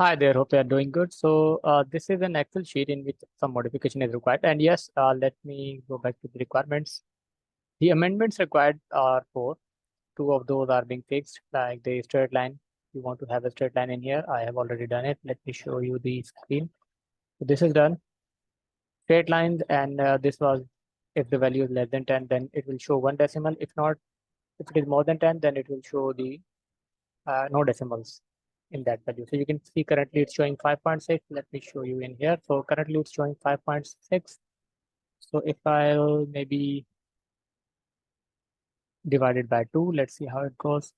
Hi there, hope you are doing good. So this is an Excel sheet in which some modification is required. And yes, let me go back to the requirements. The amendments required are four. Two of those are being fixed, like the straight line. You want to have a straight line in here. I have already done it. Let me show you the screen. So this is done. Straight lines, and this was if the value is less than 10, then it will show one decimal. If not, if it is more than 10, then it will show the no decimals in that value. So you can see currently it's showing 5.6. Let me show you in here. So currently it's showing 5.6. So if I'll maybe divide it by 2, let's see how it goes.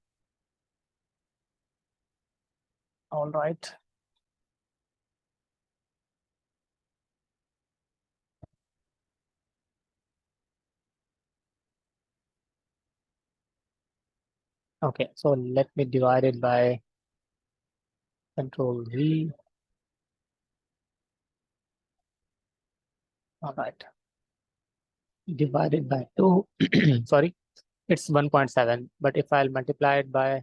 All right. Okay, so let me divide it by Control V. All right. Divided by 2. Sorry, it's 1.7. But if I'll multiply it by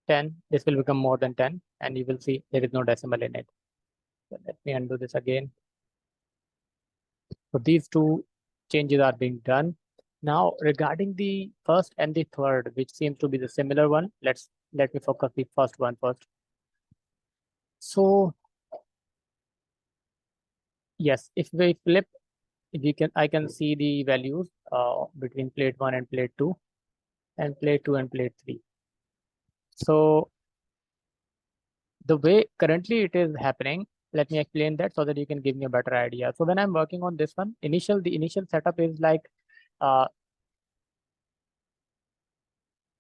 10, this will become more than 10. And you will see there is no decimal in it. So let me undo this again. So these two changes are being done. Now, regarding the first and the third, which seems to be the similar one, let me focus the first one first. So yes, if we flip, I can see the values between plate 1 and plate 2, and plate 2 and plate 3. So the way currently it is happening, let me explain that so that you can give me a better idea. So when I'm working on this one, the initial setup is like uh,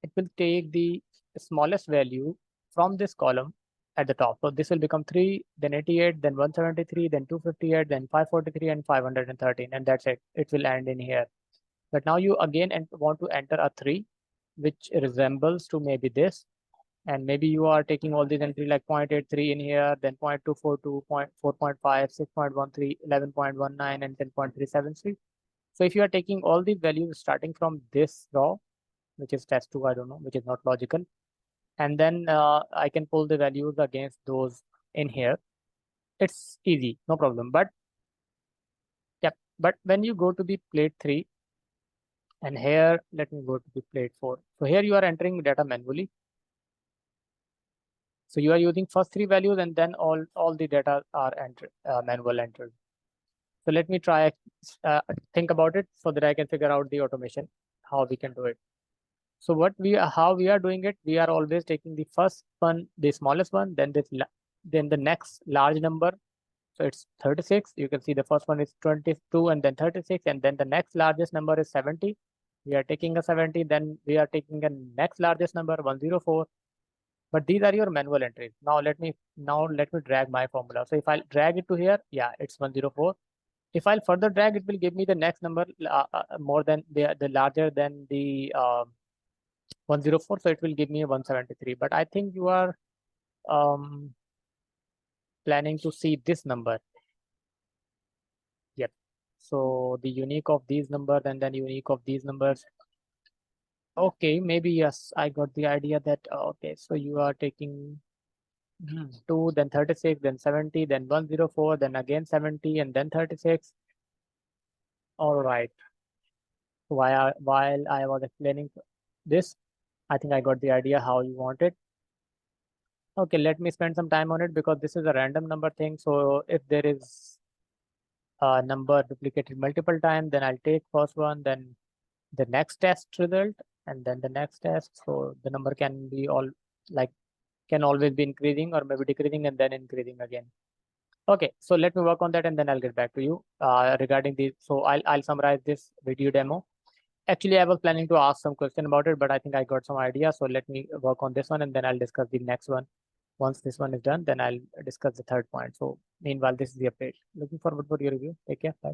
it will take the smallest value from this column at the top. So this will become 3, then 88, then 173, then 258, then 543, and 513, and that's it. It will end in here. But now you again want to enter a 3, which resembles to maybe this. And maybe you are taking all these entry like 0.83 in here, then 0.242, 4.5, 6.13, 11.19, and 10.373. So if you are taking all these values starting from this row, which is test 2, I don't know, which is not logical. And then I can pull the values against those in here. It's easy, no problem. But yeah, but when you go to the plate 3, and here, let me go to the plate 4. So here you are entering data manually. So you are using first 3 values, and then all the data are manual entered. So let me try think about it so that I can figure out the automation, how we can do it. So how we are doing it, we are always taking the first one, the smallest one, then then the next large number. So it's 36. You can see the first one is 22 and then 36, and then the next largest number is 70. We are taking a 70, then we are taking a next largest number 104. But these are your manual entries. Now let me drag my formula. So if I drag it to here, yeah, it's 104. If I'll further drag, it will give me the next number more than the larger than the 104. So it will give me 173. But I think you are um, planning to see this number. Yep. So the unique of these numbers and then unique of these numbers. Okay, maybe yes, I got the idea that okay, so you are taking 2, then 36, then 70, then 104, then again 70, and then 36. All right. While I was explaining this, I think I got the idea how you want it. Okay, let me spend some time on it because this is a random number thing. So if there is a number duplicated multiple times, then I'll take first one, then the next test result, and then the next test. So the number can be like can always be increasing or maybe decreasing and then increasing again. Okay, so let me work on that and then I'll get back to you regarding the. So I'll summarize this video demo. Actually, I was planning to ask some question about it, but I think I got some idea. So let me work on this one and then I'll discuss the next one. Once this one is done, then I'll discuss the third point. So meanwhile, this is the update. Looking forward for your review. Take care. Bye.